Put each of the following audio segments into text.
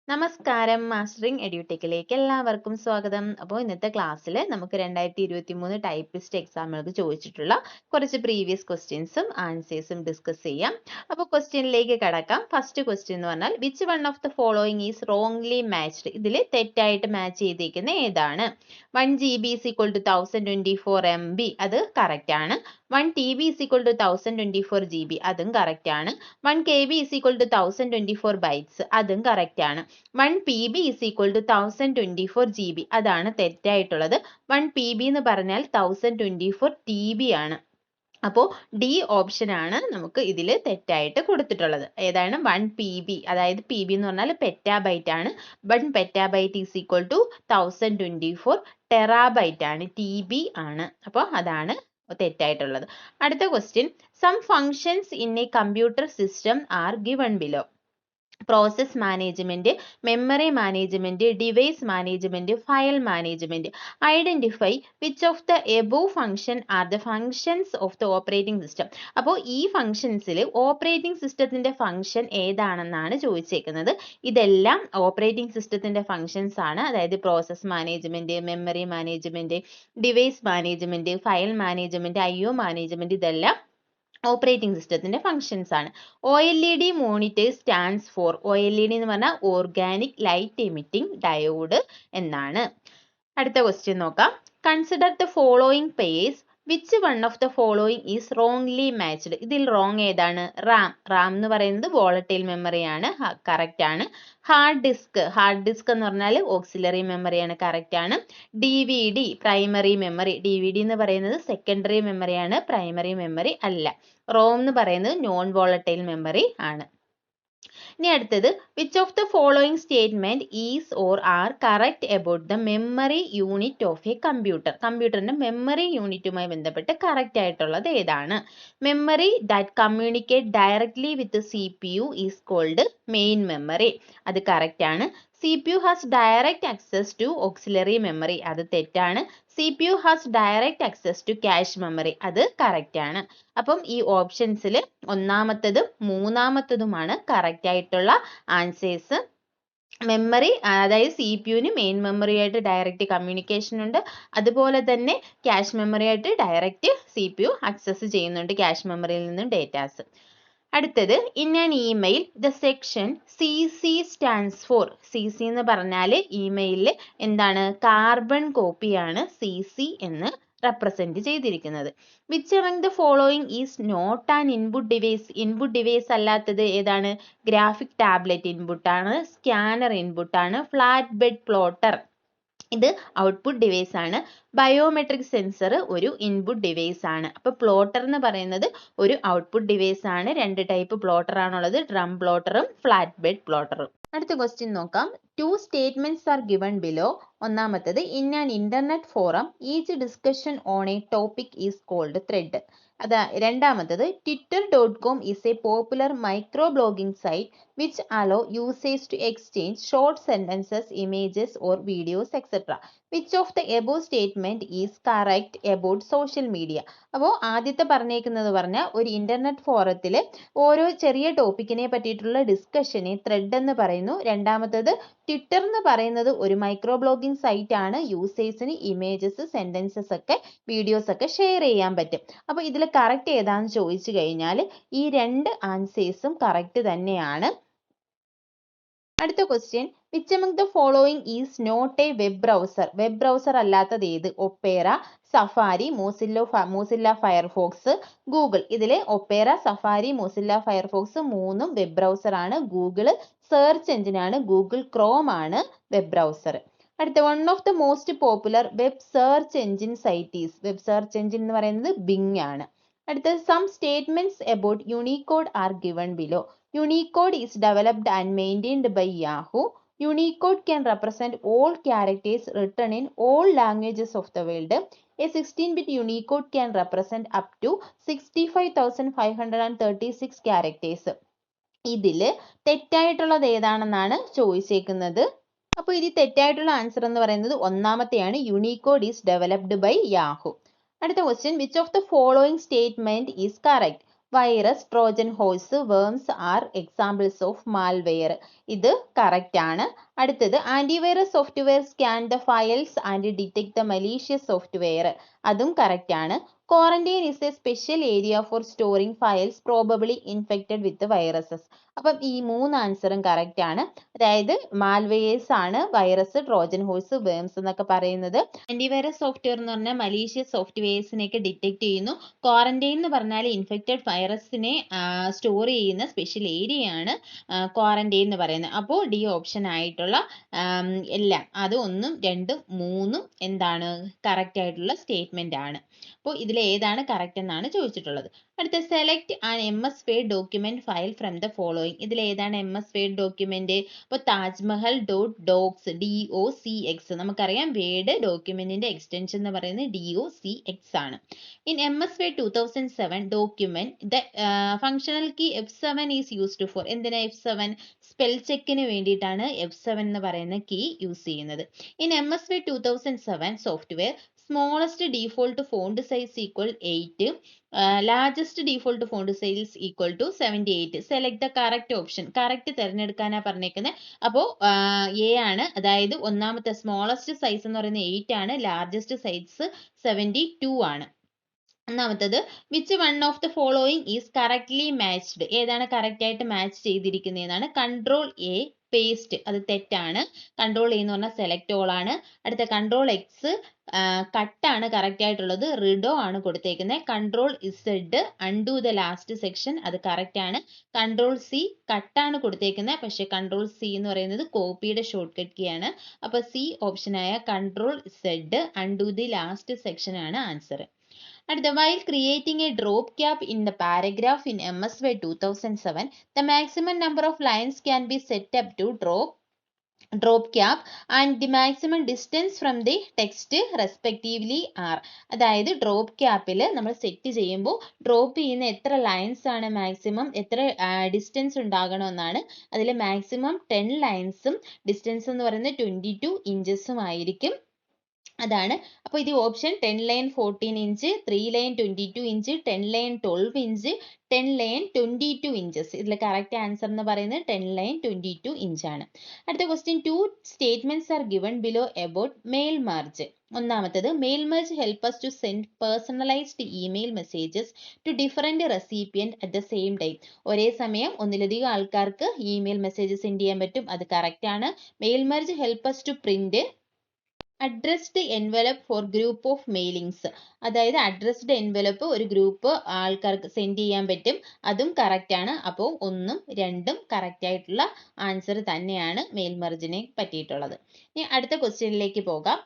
നമസ്കാരം, മാസ്റ്ററിംഗ് എഡ്യൂടെക്കിലേക്ക് എല്ലാവർക്കും സ്വാഗതം. അപ്പോൾ ഇന്നത്തെ ക്ലാസ്സിൽ നമുക്ക് 2023 ടൈപ്പിസ്റ്റ് എക്സാമുകൾക്ക് ചോദിച്ചിട്ടുള്ള കുറച്ച് പ്രീവിയസ് ക്വസ്റ്റ്യൻസും ആൻസേഴ്സും ഡിസ്കസ് ചെയ്യാം. അപ്പോൾ ക്വസ്റ്റ്യനിലേക്ക് കടക്കാം. ഫസ്റ്റ് ക്വസ്റ്റ്യൻ എന്ന് പറഞ്ഞാൽ which one of the following is wrongly matched? ഇതിൽ തെറ്റായിട്ട് മാച്ച് ചെയ്തിരിക്കുന്ന ഏതാണ്? 1 GB is equal to 1024 MB, അത് കറക്റ്റ് ആണ്. 1 TB is equal to 1024 GB, അതും കറക്റ്റ് ആണ്. 1 KB is equal to 1024 bytes, അതും കറക്റ്റ് ആണ്. 1 PB is equal to 1024 GB, അതാണ് തെറ്റായിട്ടുള്ളത്. 1 PB എന്ന് പറഞ്ഞാൽ 1024 TB ആണ്. അപ്പോൾ ഡി ഓപ്ഷൻ ആണ് നമുക്ക് ഇതിൽ തെറ്റായിട്ട് കൊടുത്തിട്ടുള്ളത്. ഏതാണ്? 1 PB, അതായത് PB എന്ന് പറഞ്ഞാൽ പെറ്റാബൈറ്റ് ആണ്. 1 petabyte is equal to 1024 terabyte ആണ്, TB ആണ്. അപ്പോൾ അതാണ് തെറ്റായിട്ടുള്ളത്. അടുത്ത question, some functions in a computer system are given below. Process management, memory management, device management, file management. Identify which of the above function are the functions of the operating system. അപ്പോൾ ഈ ഫംഗ്ഷൻസിൽ operating സിസ്റ്റത്തിന്റെ function ഏതാണെന്നാണ് ചോദിച്ചേക്കുന്നത്. ഇതെല്ലാം operating സിസ്റ്റത്തിന്റെ functions ആണ്. അതായത് process management, memory management, device management, file management, IO management, ഇതെല്ലാം operating സിസ്റ്റത്തിന്റെ functions ആണ്. OLED monitor stands for, OLED എന്ന് പറഞ്ഞാൽ ഓർഗാനിക് ലൈറ്റ് എമിറ്റിംഗ് ഡയോഡ് എന്നാണ്. അടുത്ത ക്വസ്റ്റ്യൻ നോക്കാം. Consider the following pairs, which one of the following is wrongly matched? ഇതിൽ wrong ഏതാണ്? റാം എന്ന് പറയുന്നത് വോളറ്റൈൽ മെമ്മറി ആണ്, കറക്റ്റ് ആണ്. ഹാർഡ് ഡിസ്ക് എന്ന് പറഞ്ഞാൽ ഓക്സിലറി മെമ്മറിയാണ്, കറക്റ്റ് ആണ്. DVD പ്രൈമറി മെമ്മറി, DVD എന്ന് പറയുന്നത് സെക്കൻഡറി മെമ്മറിയാണ്, പ്രൈമറി മെമ്മറി അല്ല. റോം എന്ന് പറയുന്നത് നോൺ വോളറ്റൈൽ മെമ്മറി ആണ്. ഇനി അടുത്തത്, which of the following statement is or are correct about the memory unit of A computer? കമ്പ്യൂട്ടറിന്റെ മെമ്മറി യൂണിറ്റുമായി ബന്ധപ്പെട്ട് കറക്റ്റ് ആയിട്ടുള്ളത് ഏതാണ്? Memory that communicate directly with CPU is called main memory, അത് correct ആണ്. CPU has direct access to auxiliary memory, അത് തെറ്റാണ്. CPU has direct access to cache memory, അത് കറക്റ്റ് ആണ്. അപ്പം ഈ ഓപ്ഷൻസിൽ ഒന്നാമത്തതും മൂന്നാമത്തതുമാണ് കറക്റ്റ് ആയിട്ടുള്ള ആൻസേഴ്സ്. മെമ്മറി, അതായത് CPU-ന് മെയിൻ മെമ്മറിയായിട്ട് ഡയറക്റ്റ് കമ്മ്യൂണിക്കേഷൻ ഉണ്ട്. അതുപോലെ തന്നെ ക്യാഷ് മെമ്മറിയായിട്ട് ഡയറക്റ്റ് CPU ആക്സസ് ചെയ്യുന്നുണ്ട് ക്യാഷ് മെമ്മറിയിൽ നിന്നും ഡേറ്റാസ്. അടുത്തത്, in an email the section CC stands for. CC എന്ന് പറഞ്ഞാൽ ഇമെയിലിൽ എന്താണ്? കാർബൺ കോപ്പിയാണ് CC എന്ന് റെപ്രസെന്റ് ചെയ്തിരിക്കുന്നത്. Which among the following is not an input device? Input device അല്ലാത്തത് ഏതാണ്? ഗ്രാഫിക് ടാബ്ലറ്റ് ഇൻപുട്ട് ആണ്, സ്കാനർ ഇൻപുട്ട് ആണ്, ഫ്ലാറ്റ് ബെഡ് പ്ലോട്ടർ ഇത് ഔട്ട്പുട്ട് ഡിവൈസ് ആണ്, ബയോമെട്രിക് സെൻസർ ഒരു ഇൻപുട്ട് ഡിവൈസ് ആണ്. അപ്പൊ പ്ലോട്ടർ എന്ന് പറയുന്നത് ഒരു ഔട്ട്പുട്ട് ഡിവൈസ് ആണ്. രണ്ട് ടൈപ്പ് പ്ലോട്ടർ ആണുള്ളത്, ഡ്രം പ്ലോട്ടറും ഫ്ലാറ്റ് ബെഡ് പ്ലോട്ടറും. അടുത്ത ക്വസ്റ്റ്യൻ നോക്കാം. 2 സ്റ്റേറ്റ്മെന്റ്സ് ആർ ഗിവൺ ബിലോ. ഒന്നാമത്തത്, in an internet forum each discussion on a topic is called thread. രണ്ടാമത്തത്, twitter.com is a popular micro blogging site which allow users to exchange short sentences, images or videos etc. Which of the above statement is correct about social media? അപ്പോൾ ആദ്യത്തെ പറഞ്ഞേക്കുന്നത് പറഞ്ഞാൽ ഒരു internet ഫോറത്തിൽ ഓരോ ചെറിയ ടോപ്പിക്കിനെ പറ്റിയിട്ടുള്ള ഡിസ്കഷനെ ത്രെഡ് എന്ന് പറയുന്നു. രണ്ടാമത്തത്, ട്വിറ്റർ എന്ന് പറയുന്നത് ഒരു മൈക്രോ ബ്ലോഗിംഗ് സൈറ്റ് ആണ്, യൂസേഴ്സിന് ഇമേജസ്, സെന്റൻസസ് ഒക്കെ, വീഡിയോസ് ഒക്കെ ഷെയർ ചെയ്യാൻ പറ്റും. അപ്പോൾ ഇതിൽ കറക്റ്റ് ഏതാണെന്ന് ചോദിച്ചു കഴിഞ്ഞാൽ ഈ രണ്ട് ആൻസേഴ്സും കറക്റ്റ് തന്നെയാണ്. അടുത്ത question, which among the following is not a web browser? Web browser അല്ലാത്തത് ഏത്? Opera, Safari, Mozilla Firefox, Google. ഇതിൽ ഒപ്പേറ, സഫാരി, മോസില്ല ഫയർഫോക്സ് മൂന്നും വെബ് ബ്രൗസർ ആണ്. ഗൂഗിൾ സെർച്ച് എഞ്ചിൻ ആണ്, ഗൂഗിൾ ക്രോം ആണ് വെബ് ബ്രൗസർ. അടുത്ത, one of the most popular web search engine sites. Web search engine എന്ന് പറയുന്നത് ബിങ് ആണ്. അടുത്തത്, some statements about Unicode are given below. Unicode is developed and maintained by Yahoo. Unicode can represent all characters written in all languages of the world. A 16-bit Unicode can represent up to 65,536 characters. ഇതിൽ തെറ്റായിട്ടുള്ളത് ഏതാണെന്നാണ് ചോദിച്ചേക്കുന്നത്. അപ്പോൾ ഇത് തെറ്റായിട്ടുള്ള answer എന്ന് പറയുന്നത് ഒന്നാമത്തെയാണ്, Unicode is developed by Yahoo. അടുത്ത question, which of the following statement is correct? Virus, Trojan horse, worms are examples of malware. ഇത് correct ആണ്. അടുത്തത് antivirus software scan the files and detect the malicious software. അതും correct ആണ്. Quarantine is a special area for storing files probably infected with viruses. അപ്പം ഈ 3 ആൻസറും correct ആണ്. അതായത് malwares ആണ് വൈറസ്, ട്രോജൻ ഹോഴ്സ്, വേംസ് എന്നൊക്കെ പറയുന്നത്. ആന്റിവൈറസ് സോഫ്റ്റ്വെയർ എന്ന് പറഞ്ഞാൽ മലീഷ്യസ് സോഫ്റ്റ്വെയർസിനെയൊക്കെ ഡിറ്റക്ട് ചെയ്യുന്നു. ക്വാറന്റൈൻ എന്ന് പറഞ്ഞാൽ ഇൻഫെക്റ്റഡ് വൈറസിനെ സ്റ്റോർ ചെയ്യുന്ന സ്പെഷ്യൽ ഏരിയ ആണ് ക്വാറന്റൈൻ എന്ന് പറയുന്നത്. അപ്പോൾ ഡി ഓപ്ഷൻ ആയിട്ടുള്ള എല്ലാം അത് 1, 2, 3 എന്താണ് കറക്റ്റ് ആയിട്ടുള്ള സ്റ്റേറ്റ്മെന്റ് ആണ്. അപ്പോൾ ഇതിൽ ഏതാണ് കറക്റ്റ് എന്നാണ് ചോദിച്ചിട്ടുള്ളത്. അടുത്ത select an MS Word document file from the following. ഇതിൽ ഏതാണ് MS Word ഡോക്യുമെന്റ്? അപ്പോൾ താജ്മഹൽ .docs DOCX. നമുക്കറിയാം വേർഡ് ഡോക്യുമെന്റിന്റെ എക്സ്റ്റൻഷൻ എന്ന് പറയുന്നത് DOCX ആണ്. In MS Word 2007 document the functional key F7 is used for. എന്തിനാ F7? സ്പെൽ ചെക്കിന് വേണ്ടിയിട്ടാണ് F7 എന്ന് പറയുന്ന കീ യൂസ് ചെയ്യുന്നത്. In MS Word 2007 software smallest default font size equal 8, largest default font size equal to 78. Select the correct option. Correct തിരഞ്ഞെടുക്കാനാണ് പറഞ്ഞേക്കുന്നത്. അപ്പോൾ A ആണ്, അതായത് ഒന്നാമത്തെ സ്മോളസ്റ്റ് സൈസ് എന്ന് പറയുന്നത് 8 ആണ്, ലാർജസ്റ്റ് സൈസ് 72 ആണ്. ഒന്നാമത്തത് which one of the following is correctly matched. ഏതാണ് കറക്റ്റ് ആയിട്ട് മാച്ച് ചെയ്തിരിക്കുന്നതെന്നാണ്. കൺട്രോൾ എ പേസ്റ്റ്, അത് തെറ്റാണ്. കൺട്രോൾ എ എന്ന് പറഞ്ഞാൽ സെലക്ട് ഓൾ ആണ്. അടുത്ത കൺട്രോൾ എക്സ് കട്ടാണ് കറക്റ്റ് ആയിട്ടുള്ളത്, റിഡോ ആണ് കൊടുത്തേക്കുന്നത്. Control Z undo the last section, അത് കറക്റ്റ് ആണ്. കൺട്രോൾ സി കട്ടാണ് കൊടുത്തേക്കുന്നത്, പക്ഷെ കൺട്രോൾ സി എന്ന് പറയുന്നത് കോപ്പിയുടെ ഷോർട്ട് കട്ട് കീ ആണ്. അപ്പൊ സി ഓപ്ഷനായ control Z undo the last section ആണ് ആൻസർ. അടുത്ത while creating a drop cap in the paragraph in MS Word 2007, the maximum number of lines can be set up to drop cap and the maximum distance from the text respectively are. അതായത് drop ക്യാപ്പിൽ നമ്മൾ set ചെയ്യുമ്പോൾ drop ചെയ്യുന്ന എത്ര lines ആണ് maximum, എത്ര distance ഉണ്ടാകണമെന്നാണ്. അതിൽ maximum 10 ലൈൻസും distance എന്ന് പറയുന്നത് 22 ഇഞ്ചസും ആയിരിക്കും. അതാണ്. അപ്പോൾ ഇത് option 10 line 14 inch, 3 line 22 inch, 10 line 12 inch, 10 line 22 inches. ഇതിൽ കറക്റ്റ് ആൻസർ എന്ന് പറയുന്നത് 10 ലൈൻ 22 ഇഞ്ചാണ്. അടുത്ത question 2 statements are given below about mail merge. ഒന്നാമത്തത് mail merge help us to send personalized email messages to different recipient at the same time. ഒരേ സമയം ഒന്നിലധികം ആൾക്കാർക്ക് ഇമെയിൽ മെസ്സേജ് സെൻഡ് ചെയ്യാൻ പറ്റും, അത് കറക്റ്റ് ആണ്. Mail merge help us to print addressed envelope for group of mailings. അതായത് addressed envelope ഒരു ഗ്രൂപ്പ് ആൾക്കാർക്ക് സെൻഡ് ചെയ്യാൻ പറ്റും, അതും കറക്റ്റ് ആണ്. അപ്പോൾ 1ഉം 2ഉം കറക്റ്റ് ആയിട്ടുള്ള ആൻസർ തന്നെയാണ് മെയിൽ മെർജിനെ പറ്റിയിട്ടുള്ളത്. ഇനി അടുത്ത ക്വസ്റ്റ്യനിലേക്ക് പോകാം.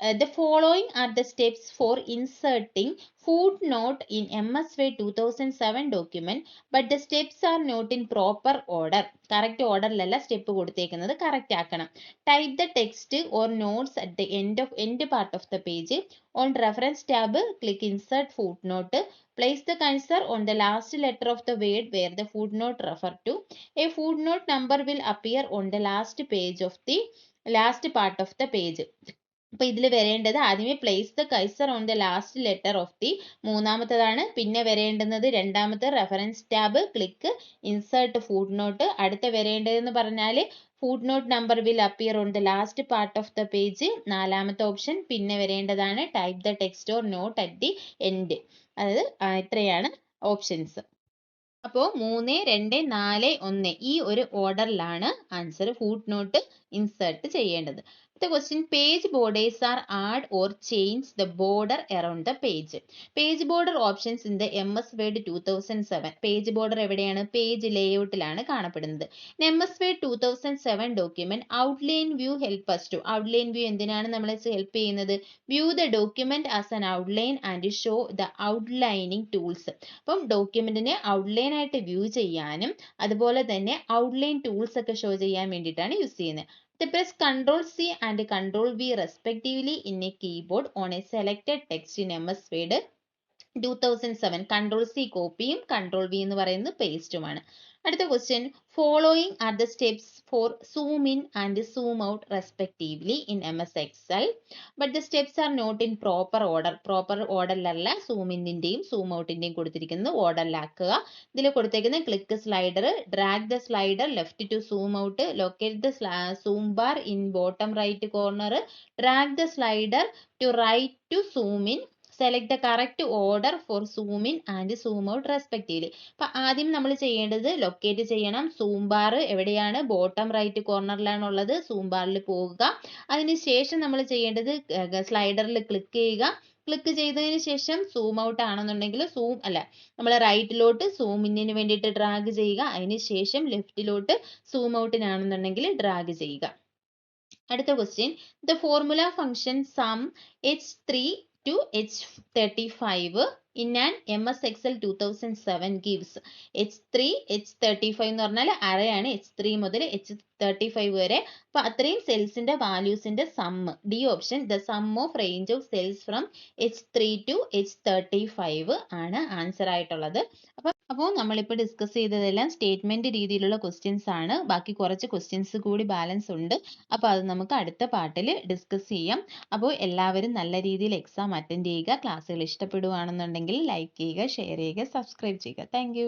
The following are the steps for inserting footnote in MS Word 2007 document, but the steps are not in proper order. Correct orderലല്ല സ്റ്റെപ്പ് കൊടുത്തേക്കുന്നത്, കറക്റ്റ് ആക്കണം. Type the text or notes at the end part of the page. On reference tab, click insert footnote. Place the cursor on the last letter of the word where the footnote refer to. A footnote number will appear on the last part of the page. അപ്പൊ ഇതിൽ വരേണ്ടത് ആദ്യമേ place the cursor on the last letter of the, മൂന്നാമത്തേതാണ്. പിന്നെ വരേണ്ടുന്നത് രണ്ടാമത്തെ reference tab, click insert footnote. അടുത്ത വരേണ്ടതെന്ന് പറഞ്ഞാൽ footnote number will appear on the last part of the page, നാലാമത്തെ ഓപ്ഷൻ. പിന്നെ വരേണ്ടതാണ് type the text or note at the end. അതായത് ഇത്രയാണ് ഓപ്ഷൻസ്. അപ്പോൾ 3, 2, 4, 1 ഈ ഒരു ഓർഡറിലാണ് ആൻസർ ഫുട് നോട്ട് ഇൻസേർട്ട് ചെയ്യേണ്ടത്. The question, page borders are add or change the border around the page. Page border options in the MS Word 2007. Page border എവിടെയാണ്? Page ലേഔട്ടിലാണ് കാണപ്പെടുന്നത്. MS Word 2007 document outline view help us to. Outline view എന്തിനാണ് നമ്മളെ help ചെയ്യുന്നത്? View the document as an outline and show the outlining tools. അപ്പം ഡോക്യുമെന്റിനെ outline ആയിട്ട് view ചെയ്യാനും അതുപോലെ തന്നെ ഔട്ട്ലൈൻ ടൂൾസ് ഒക്കെ ഷോ ചെയ്യാൻ വേണ്ടിയിട്ടാണ് യൂസ് ചെയ്യുന്നത്. Press Ctrl C and Ctrl V respectively in a keyboard on a selected text in MS Word 2007 control C കോപ്പിയും കൺട്രോൾ വി എന്ന് പറയുന്നത് പേസ്റ്റുമാണ്. അടുത്ത question, following are the steps for zoom in and zoom out respectively in MS Excel but the steps are not in proper order. Proper ഓർഡറിലല്ല zoom ഇന്നിന്റെയും zoom ഔട്ടിന്റെയും കൊടുത്തിരിക്കുന്നത്, ഓർഡറിലാക്കുക. ഇതിൽ കൊടുത്തേക്കുന്ന click slider, drag the slider left to zoom out, locate the zoom bar in bottom right corner, drag the slider to right to zoom in, select the correct order for zoom in and zoom out respectively. അപ്പൊ ആദ്യം നമ്മൾ ചെയ്യേണ്ടത് locate ചെയ്യണം. Zoom bar എവിടെയാണ്? Bottom right കോർണറിലാണ് ഉള്ളത്. Zoom ബാറിൽ പോകുക. അതിനുശേഷം നമ്മൾ ചെയ്യേണ്ടത് സ്ലൈഡറിൽ ക്ലിക്ക് ചെയ്യുക. ക്ലിക്ക് ചെയ്തതിന് ശേഷം സൂം ഔട്ട് ആണെന്നുണ്ടെങ്കിൽ നമ്മൾ റൈറ്റിലോട്ട് സൂം ഇന്നിന് വേണ്ടിയിട്ട് ഡ്രാഗ് ചെയ്യുക. അതിനുശേഷം ലെഫ്റ്റിലോട്ട് സൂം ഔട്ടിനാണെന്നുണ്ടെങ്കിൽ ഡ്രാഗ് ചെയ്യുക. അടുത്ത question, the formula function sum h3 to h35 in an MS Excel 2007 gives h3 h35 എന്ന് പറഞ്ഞാൽ അറയാണ്, h3 മുതൽ h35 വരെ. അപ്പൊ അത്രയും സെൽസിന്റെ വാല്യൂസിന്റെ sum, D option, the sum of range of cells from h3 to h35 ആണ് ആൻസർ ആയിട്ടുള്ളത്. അപ്പോൾ നമ്മളിപ്പോൾ ഡിസ്കസ് ചെയ്തതെല്ലാം സ്റ്റേറ്റ്മെന്റ് രീതിയിലുള്ള ക്വസ്റ്റ്യൻസ് ആണ്. ബാക്കി കുറച്ച് ക്വസ്റ്റ്യൻസ് കൂടി ബാലൻസ് ഉണ്ട്. അപ്പോൾ അത് നമുക്ക് അടുത്ത പാർട്ടിൽ ഡിസ്കസ് ചെയ്യാം. അപ്പോൾ എല്ലാവരും നല്ല രീതിയിൽ എക്സാം അറ്റൻഡ് ചെയ്യുക. ക്ലാസ്സുകൾ ഇഷ്ടപ്പെടുകയാണെന്നുണ്ടെങ്കിൽ ലൈക്ക് ചെയ്യുക, ഷെയർ ചെയ്യുക, സബ്സ്ക്രൈബ് ചെയ്യുക. താങ്ക്